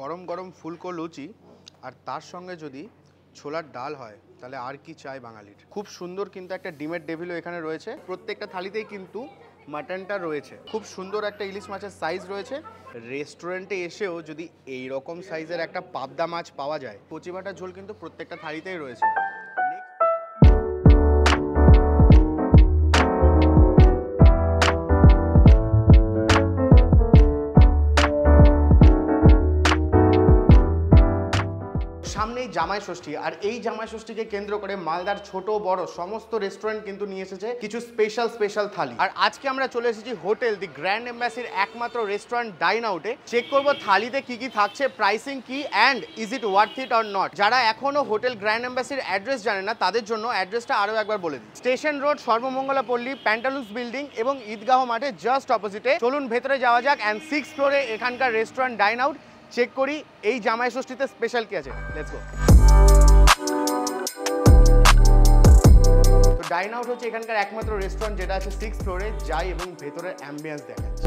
গরম গরম ফুলকো লুচি আর তার সঙ্গে যদি ছোলার ডাল হয় তাহলে আর কি চাই বাঙালির। খুব সুন্দর কিন্তু একটা ডিমের ডেভিলও এখানে রয়েছে। প্রত্যেকটা থালিতেই কিন্তু মাটনটা রয়েছে। খুব সুন্দর একটা ইলিশ মাছের সাইজ রয়েছে। রেস্টুরেন্টে এসেও যদি এই রকম সাইজের একটা পাবদা মাছ পাওয়া যায়, কচি বাটা ঝোল কিন্তু প্রত্যেকটা থালিতেই রয়েছে। সামনেই জামাই ষষ্ঠী, আর এই জামাই ষষ্ঠীকে কেন্দ্র করে মালদার ছোট বড় সমস্ত রেস্টুরেন্ট কিন্তু নিয়ে এসেছে কিছু স্পেশাল থালি। আর আজকে আমরা চলে এসেছি হোটেল দি গ্র্যান্ড এম্বাসির একমাত্র রেস্টুরেন্ট ডাইন আউটে। চেক করবো থালিতে কি কি থাকছে, প্রাইসিং কি, and is it worth it or not. যারা এখনো হোটেল গ্র্যান্ড এম্বাসির অ্যাড্রেস জানে না তাদের জন্য অ্যাড্রেসটা আরও একবার বলে দিই। স্টেশন রোড, সর্বমঙ্গলা পল্লী, প্যান্টালুন্স বিল্ডিং এবং ঈদগাহ মাঠে জাস্ট অপোজিটে। চলুন ভেতরে যাওয়া যাক অ্যান্ড 6th ফ্লোরে এখানকার রেস্টুরেন্ট ডাইন আউট চেক করি এই জামাই ষষ্ঠীতে স্পেশাল কি আছে। Let's go. তো ডাইন আউট হচ্ছে এখানকার একমাত্র রেস্টুরেন্ট যেটা আছে 6th ফ্লোরে। যাই এবং ভেতরের অ্যাম্বিয়েন্স দেখাচ্ছি।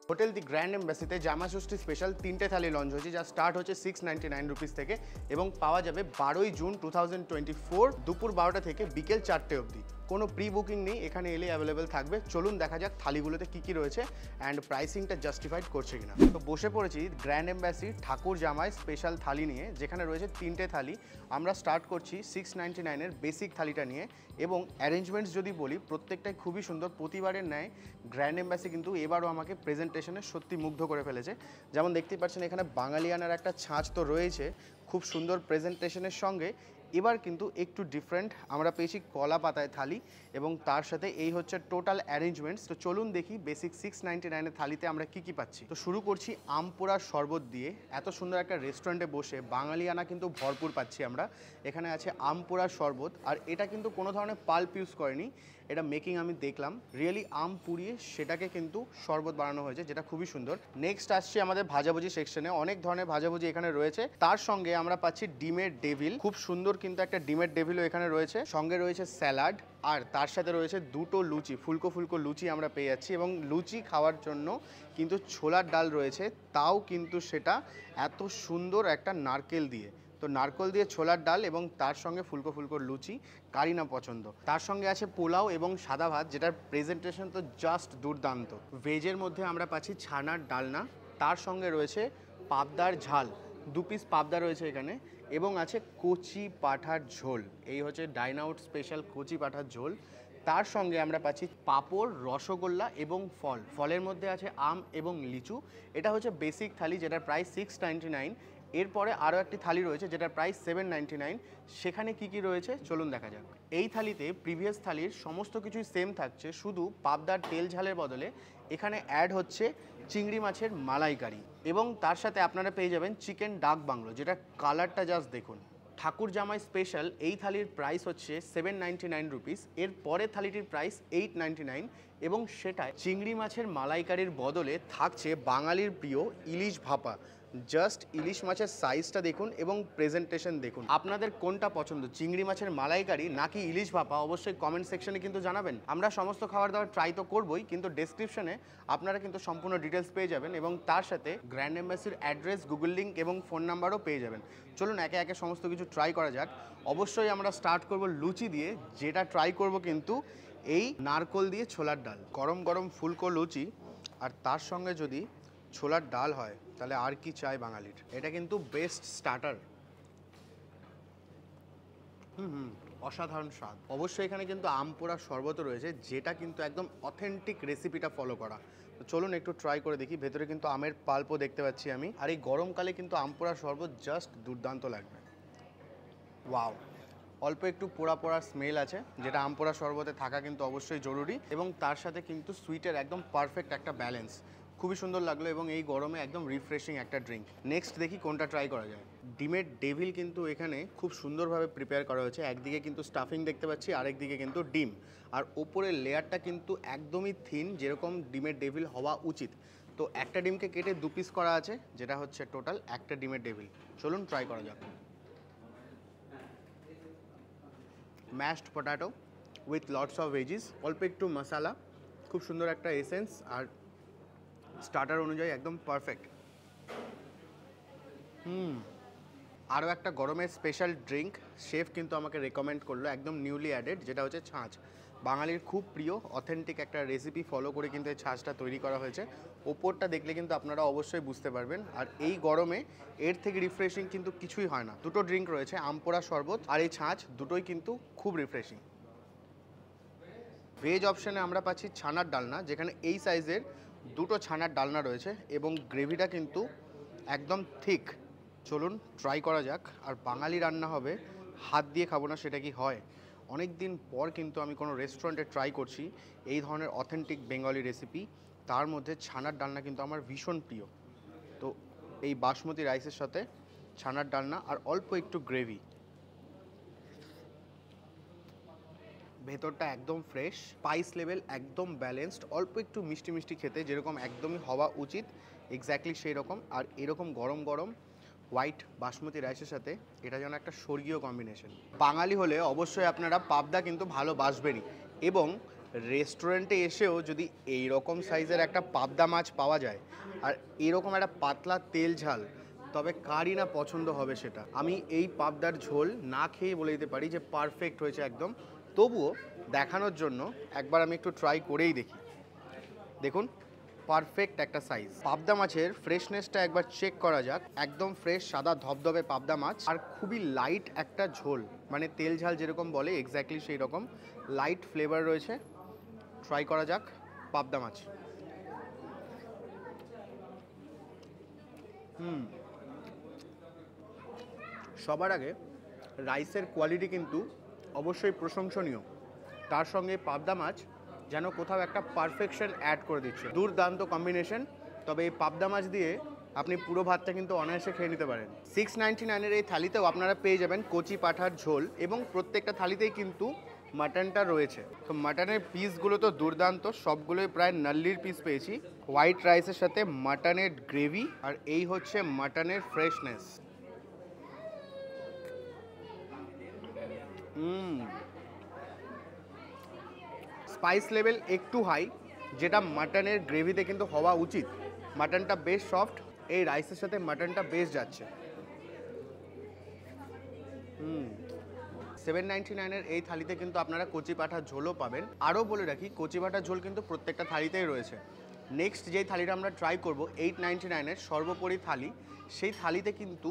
হোটেল দি গ্র্যান্ড এম্বাসিতে জামা ষষ্ঠী স্পেশাল 3টে থালি লঞ্চ হয়েছে, যা স্টার্ট হচ্ছে 699 রুপিস থেকে এবং পাওয়া যাবে 12ই জুন 2024 দুপুর 12টা থেকে বিকেল 4টে অবধি। কোনো প্রি বুকিং নেই, এখানে এলে অ্যাভেলেবেল থাকবে। চলুন দেখা যাক থালিগুলোতে কী কী রয়েছে অ্যান্ড প্রাইসিংটা জাস্টিফাইড করছে কিনা। তো বসে পড়েছি গ্র্যান্ড এম্বাসি ঠাকুর জামাই স্পেশাল থালি নিয়ে, যেখানে রয়েছে 3টে থালি। আমরা স্টার্ট করছি 699-এর বেসিক থালিটা নিয়ে এবং অ্যারেঞ্জমেন্টস যদি বলি প্রত্যেকটাই খুবই সুন্দর। প্রতিবারের ন্যায় গ্র্যান্ড এম্বাসি কিন্তু এবারও আমাকে প্রেজেন্টেশনে সত্যি মুগ্ধ করে ফেলেছে। যেমন দেখতেই পাচ্ছেন এখানে বাঙালিয়ানার একটা ছাঁচ তো রয়েছে খুব সুন্দর প্রেজেন্টেশনের সঙ্গে। এবার কিন্তু একটু ডিফারেন্ট, আমরা পেয়েছি কলা পাতায় থালি এবং তার সাথে এই হচ্ছে টোটাল অ্যারেঞ্জমেন্টস। তো চলুন দেখি বেসিক 699-এর থালিতে আমরা কি কি পাচ্ছি। তো শুরু করছি আম পোড়ার শরবত দিয়ে। এত সুন্দর একটা রেস্টুরেন্টে বসে বাঙালিয়ানা কিন্তু ভরপুর পাচ্ছি আমরা। এখানে আছে আম পোড়ার শরবত, আর এটা কিন্তু কোনো ধরনের পাল্প ইউজ করেনি, এটা মেকিং আমি দেখলাম রিয়েলি আম পুড়িয়ে সেটাকে কিন্তু শরবত বানানো হয়েছে, যেটা খুবই সুন্দর। নেক্সট আসছে আমাদের ভাজাভুজি সেকশনে। অনেক ধরনের ভাজাভুজি এখানে রয়েছে। তার সঙ্গে আমরা পাচ্ছি ডিমের ডেভিল, খুব সুন্দর কিন্তু একটা ডিমের ডেভিলও এখানে রয়েছে। সঙ্গে রয়েছে স্যালাড, আর তার সাথে রয়েছে দুটো লুচি, ফুলকো ফুলকো লুচি আমরা পেয়ে যাচ্ছি। এবং লুচি খাওয়ার জন্য কিন্তু ছোলার ডাল রয়েছে, তাও কিন্তু সেটা এত সুন্দর একটা নারকেল দিয়ে। তো নারকেল দিয়ে ছোলার ডাল এবং তার সঙ্গে ফুলকো ফুলকো লুচি, কারি না পছন্দ। তার সঙ্গে আছে পোলাও এবং সাদা ভাত, যেটার প্রেজেন্টেশন তো জাস্ট দুর্দান্ত। ভেজের মধ্যে আমরা পাচ্ছি ছানার ডালনা, তার সঙ্গে রয়েছে পাবদার ঝাল, 2 পিস পাবদা রয়েছে এখানে, এবং আছে কচি পাঁঠার ঝোল। এই হচ্ছে ডাইন আউট স্পেশাল কচি পাঁঠার ঝোল। তার সঙ্গে আমরা পাচ্ছি পাঁপড়, রসগোল্লা এবং ফল। ফলের মধ্যে আছে আম এবং লিচু। এটা হচ্ছে বেসিক থালি যেটার প্রাইস 699। এরপরে আরও একটি থালি রয়েছে যেটার প্রাইস 799। সেখানে কি কি রয়েছে চলুন দেখা যাক। এই থালিতে প্রিভিয়াস থালির সমস্ত কিছুই সেম থাকছে, শুধু পাবদার তেল ঝালের বদলে এখানে অ্যাড হচ্ছে চিংড়ি মাছের মালাইকারি, এবং তার সাথে আপনারা পেয়ে যাবেন চিকেন ডাক বাংলো, যেটা কালারটা জাস্ট দেখুন। ঠাকুর জামাই স্পেশাল এই থালির প্রাইস হচ্ছে 799 রুপিস। এর পরের থালিটির প্রাইস 899 এবং সেটায় চিংড়ি মাছের মালাইকারির বদলে থাকছে বাঙালির প্রিয় ইলিশ ভাপা। জাস্ট ইলিশ মাছের সাইজটা দেখুন এবং প্রেজেন্টেশন দেখুন। আপনাদের কোনটা পছন্দ, চিংড়ি মাছের মালাইকারি নাকি ইলিশ ভাপা, অবশ্যই কমেন্ট সেকশনে কিন্তু জানাবেন। আমরা সমস্ত খাবার দাবার ট্রাই তো করবোই, কিন্তু ডেসক্রিপশনে আপনারা কিন্তু সম্পূর্ণ ডিটেলস পেয়ে যাবেন এবং তার সাথে গ্র্যান্ড এম্বাসির অ্যাড্রেস, গুগল লিঙ্ক এবং ফোন নাম্বারও পেয়ে যাবেন। চলুন একে একে সমস্ত কিছু ট্রাই করা যাক। অবশ্যই আমরা স্টার্ট করব লুচি দিয়ে, যেটা ট্রাই করব কিন্তু এই নারকোল দিয়ে ছোলার ডাল। গরম গরম ফুলকো লুচি আর তার সঙ্গে যদি ছোলার ডাল হয় তাহলে আর কি চাই বাঙালির। এটা কিন্তু বেস্ট স্টার্টার। অসাধারণ স্বাদ। অবশ্যই এখানে কিন্তু আম পোড়ার শরবতও রয়েছে, যেটা কিন্তু একদম অথেন্টিক রেসিপিটা ফলো করা। তো চলুন একটু ট্রাই করে দেখি। ভেতরে কিন্তু আমের পাল্পও দেখতে পাচ্ছি আমি, আর এই গরমকালে কিন্তু আম পোড়ার শরবত জাস্ট দুর্দান্ত লাগবে। ওয়াও, অল্প একটু পোড়া পোড়া স্মেল আছে, যেটা আম পোড়া শরবতে থাকা কিন্তু অবশ্যই জরুরি, এবং তার সাথে কিন্তু সুইটের একদম পারফেক্ট একটা ব্যালেন্স। খুবই সুন্দর লাগলো এবং এই গরমে একদম রিফ্রেশিং একটা ড্রিঙ্ক। নেক্সট দেখি কোনটা ট্রাই করা যায়। ডিমের ডেভিল কিন্তু এখানে খুব সুন্দরভাবে প্রিপেয়ার করা হয়েছে। একদিকে কিন্তু স্টাফিং দেখতে পাচ্ছি, আরেকদিকে কিন্তু ডিম, আর ওপরের লেয়ারটা কিন্তু একদমই থিন, যেরকম ডিমের ডেভিল হওয়া উচিত। তো একটা ডিমকে কেটে 2 পিস করা আছে, যেটা হচ্ছে টোটাল একটা ডিমের ডেভিল। চলুন ট্রাই করা যাক। Mashed potato, with lots of veggies, অল্প একটু মশালা, খুব সুন্দর একটা এসেন্স, আর স্টার্টার অনুযায়ী একদম পারফেক্ট। আরও একটা গরমের স্পেশাল ড্রিঙ্ক শেফ কিন্তু আমাকে রেকমেন্ড করলো, একদম নিউলি অ্যাডেড, যেটা হচ্ছে ছাঁচ। বাঙালির খুব প্রিয় অথেন্টিক একটা রেসিপি ফলো করে কিন্তু এই ছাঁচটা তৈরি করা হয়েছে। ওপরটা দেখলে কিন্তু আপনারা অবশ্যই বুঝতে পারবেন। আর এই গরমে এর থেকে রিফ্রেশিং কিন্তু কিছুই হয় না। দুটো ড্রিঙ্ক রয়েছে, আমপোড়া শরবত আর এই ছাঁচ, দুটোই কিন্তু খুব রিফ্রেশিং। ভেজ অপশানে আমরা পাচ্ছি ছানার ডালনা, যেখানে এই সাইজের দুটো ছানার ডালনা রয়েছে এবং গ্রেভিটা কিন্তু একদম থিক। চলুন ট্রাই করা যাক। আর বাঙালি রান্না হবে, হাত দিয়ে খাবো না সেটা কি হয়? অনেক দিন পর কিন্তু আমি কোনো রেস্টুরেন্টে ট্রাই করছি এই ধরনের অথেন্টিক বেঙ্গলি রেসিপি। তার মধ্যে ছানার ডালনা কিন্তু আমার ভীষণ প্রিয়। তো এই বাসমতি রাইসের সাথে ছানার ডালনা আর অল্প একটু গ্রেভি, ভেতরটা একদম ফ্রেশ, স্পাইস লেভেল একদম ব্যালেন্সড, অল্প একটু মিষ্টি মিষ্টি খেতে যেরকম একদমই হওয়া উচিত, এক্স্যাক্টলি সেই রকম। আর এরকম গরম গরম হোয়াইট বাসমতি রাইসের সাথে এটা যেন একটা স্বর্গীয় কম্বিনেশন। বাঙালি হলে অবশ্যই আপনারা পাবদা কিন্তু ভালোবাসবেনই, এবং রেস্টুরেন্টে এসেও যদি এই রকম সাইজের একটা পাবদা মাছ পাওয়া যায় আর এরকম একটা পাতলা তেল ঝাল, তবে কারই না পছন্দ হবে সেটা। আমি এই পাবদার ঝোল না খেয়ে বলে দিতে পারি যে পারফেক্ট হয়েছে একদম। তবুও দেখানোর জন্য একবার আমি একটু ট্রাই করেই দেখি। দেখুন, পারফেক্ট একটা সাইজ। পাবদা মাছের ফ্রেশনেসটা একবার চেক করা যাক। একদম ফ্রেশ সাদা ধবধবে পাবদা মাছ, আর খুবই লাইট একটা ঝোল, মানে তেল ঝাল যেরকম বলে এক্স্যাক্টলি সেই রকম লাইট ফ্লেভার রয়েছে। ট্রাই করা যাক পাবদা মাছ। সবার আগে রাইসের কোয়ালিটি কিন্তু অবশ্যই প্রশংসনীয়, তার সঙ্গে পাবদা মাছ যেন কোথাও একটা পারফেকশন অ্যাড করে দিচ্ছে। দুর্দান্ত কম্বিনেশন। তবে এই পাবদা মাছ দিয়ে আপনি পুরো ভাতটা কিন্তু অনায়াসে খেয়ে নিতে পারেন। 699-এর এই থালিতেও আপনারা পেয়ে যাবেন কচি পাঁঠার ঝোল, এবং প্রত্যেকটা থালিতেই কিন্তু মাটনটা রয়েছে। তো মাটনের পিসগুলো তো দুর্দান্ত, সবগুলোই প্রায় নাল্লির পিস পেয়েছি। হোয়াইট রাইসের সাথে মাটনের গ্রেভি, আর এই হচ্ছে মাটনের ফ্রেশনেস। স্পাইস লেভেল একটু হাই, যেটা মাটনের গ্রেভিতে কিন্তু হওয়া উচিত। মাটনটা বেশ সফট, এই রাইসের সাথে মাটনটা বেশ যাচ্ছে। 799-এর এই থালিতে কিন্তু আপনারা কচি পাঁঠার ঝোলও পাবেন। আরও বলে রাখি, কচি পাঁঠার ঝোল কিন্তু প্রত্যেকটা থালিতেই রয়েছে। নেক্সট যেই থালিটা আমরা ট্রাই করব 899-এর সর্বোপরি থালি, সেই থালিতে কিন্তু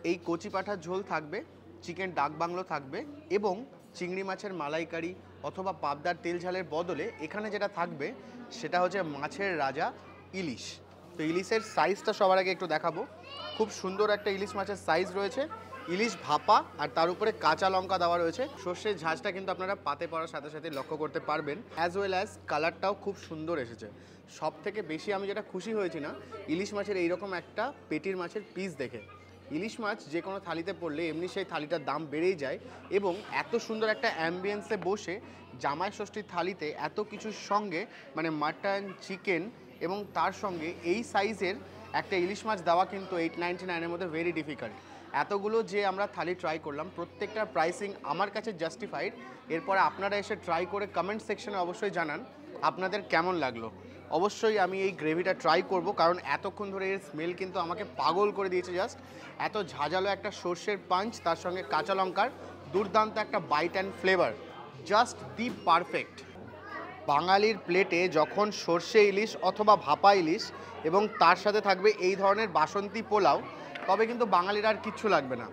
এই কচি পাঁঠার ঝোল থাকবে, চিকেন ডাক বাংলো থাকবে, এবং চিংড়ি মাছের মালাইকারি অথবা পাবদার তেল ঝালের বদলে এখানে যেটা থাকবে সেটা হচ্ছে মাছের রাজা ইলিশ। তো ইলিশের সাইজটা সবার আগে একটু দেখাবো। খুব সুন্দর একটা ইলিশ মাছের সাইজ রয়েছে, ইলিশ ভাপা, আর তার উপরে কাঁচা লঙ্কা দেওয়া রয়েছে। সর্ষের ঝাঁঝটা কিন্তু আপনারা পাতে পড়ার সাথে সাথে লক্ষ্য করতে পারবেন, অ্যাজ ওয়েল অ্যাজ কালারটাও খুব সুন্দর এসেছে। সব থেকে বেশি আমি যেটা খুশি হয়েছি না, ইলিশ মাছের এইরকম একটা পেটির মাছের পিস দেখে। ইলিশ মাছ যে কোনো থালিতে পড়লে এমনি সেই থালিটার দাম বেড়েই যায়, এবং এত সুন্দর একটা অ্যাম্বিয়েন্সে বসে জামাই ষষ্ঠীর থালিতে এত কিছুর সঙ্গে, মানে মাটন, চিকেন এবং তার সঙ্গে এই সাইজের একটা ইলিশ মাছ দেওয়া কিন্তু 899-এর মধ্যে ভেরি ডিফিকাল্ট। এতগুলো যে আমরা থালি ট্রাই করলাম, প্রত্যেকটার প্রাইসিং আমার কাছে জাস্টিফাইড। এরপরে আপনারা এসে ট্রাই করে কমেন্ট সেকশনে অবশ্যই জানান আপনাদের কেমন লাগলো। অবশ্যই আমি এই গ্রেভিটা ট্রাই করব, কারণ এতক্ষণ ধরে এর স্মেল কিন্তু আমাকে পাগল করে দিয়েছে। জাস্ট এত ঝাঁঝালো একটা সর্ষের পাঞ্চ, তার সঙ্গে কাঁচা লঙ্কার দুর্দান্ত একটা bite and flavour, just the perfect. বাঙালির প্লেটে যখন সর্ষে ইলিশ অথবা ভাপা ইলিশ এবং তার সাথে থাকবে এই ধরনের বাসন্তী পোলাও, তবে কিন্তু বাঙালির আর কিচ্ছু লাগবে না।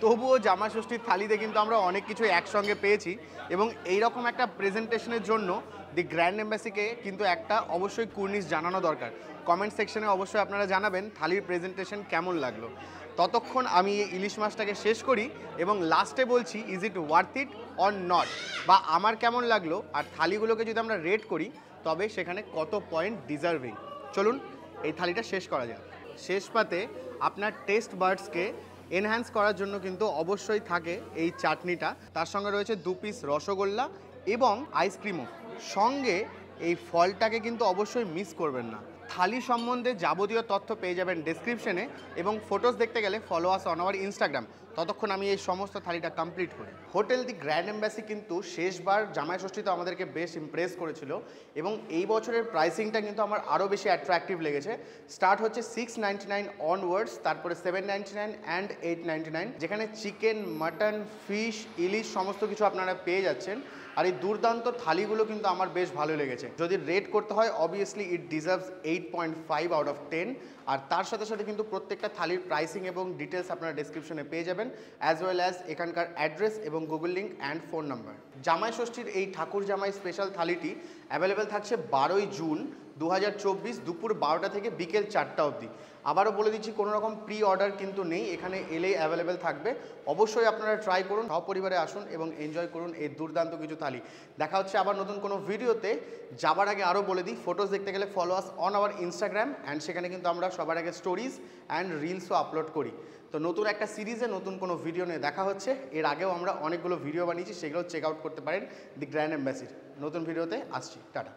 তবুও জামা ষষ্ঠীর থালিতে কিন্তু আমরা অনেক কিছু একসঙ্গে পেয়েছি, এবং এইরকম একটা প্রেজেন্টেশনের জন্য দি গ্র্যান্ড এম্বাসিকে কিন্তু একটা অবশ্যই কুর্নিশ জানানো দরকার। কমেন্ট সেকশনে অবশ্যই আপনারা জানাবেন থালির প্রেজেন্টেশন কেমন লাগলো। ততক্ষণ আমি এই ইলিশ মাছটাকে শেষ করি, এবং লাস্টে বলছি is it worth it or not, বা আমার কেমন লাগলো, আর থালিগুলোকে যদি আমরা রেট করি তবে সেখানে কত পয়েন্ট ডিজার্ভিং। চলুন এই থালিটা শেষ করা যাক। শেষ পাতে আপনার টেস্ট বার্ডসকে এনহ্যান্স করার জন্য কিন্তু অবশ্যই থাকে এই চাটনিটা, তার সঙ্গে রয়েছে 2 পিস রসগোল্লা এবং আইসক্রিমও। সঙ্গে এই ফলটাকে কিন্তু অবশ্যই মিস করবেন না। থালি সম্বন্ধে যাবতীয় তথ্য পেয়ে যাবেন ডেসক্রিপশনে, এবং ফটোস দেখতে গেলে follow us on our Instagram. ততক্ষণ আমি এই সমস্ত থালিটা কমপ্লিট করি। হোটেল দি গ্র্যান্ড এম্বাসি কিন্তু শেষবার জামাই ষষ্ঠীতে আমাদেরকে বেশ ইমপ্রেস করেছিল, এবং এই বছরের প্রাইসিংটা কিন্তু আমার আরও বেশি অ্যাট্রাকটিভ লেগেছে। স্টার্ট হচ্ছে 699 অনওয়ার্ডস, তারপরে 799 অ্যান্ড 899, যেখানে চিকেন, মাটন, ফিশ, ইলিশ সমস্ত কিছু আপনারা পেয়ে যাচ্ছেন। আর এই দুর্দান্ত থালিগুলো কিন্তু আমার বেশ ভালো লেগেছে। যদি রেট করতে হয়, obviously it deserves 8.5 out of 10। আর তার সাথে সাথে কিন্তু প্রত্যেকটা থালির প্রাইসিং এবং ডিটেলস আপনারা ডেসক্রিপশনে পেয়ে যাবেন, অ্যাজ ওয়েল অ্যাজ এখানকার অ্যাড্রেস এবং Google link and phone number. জামাই ষষ্ঠীর এই ঠাকুর জামাই স্পেশাল থালিটি অ্যাভেলেবেল থাকছে 12ই জুন 2024 দুপুর 12টা থেকে বিকেল 4টা অবধি। আবারও বলে দিচ্ছি, কোনো রকম প্রি অর্ডার কিন্তু নেই, এখানে এলেই অ্যাভেলেবেল থাকবে। অবশ্যই আপনারা ট্রাই করুন, সপরিবারে আসুন এবং এনজয় করুন এই দুর্দান্ত কিছু থালি। দেখা হচ্ছে আবার নতুন কোনো ভিডিওতে। যাবার আগে আরও বলে দিই, ফটোস দেখতে গেলে follow us on our Instagram, and সেখানে কিন্তু আমরা সবার আগে স্টোরিজ অ্যান্ড রিলসও আপলোড করি। তো নতুন একটা সিরিজে নতুন কোনো ভিডিও নিয়ে দেখা হচ্ছে। এর আগেও আমরা অনেকগুলো ভিডিও বানিয়েছি, সেগুলো চেক আউট করতে পারেন দি গ্র্যান্ড এম্বাসির। নতুন ভিডিওতে আসছি, টাটা।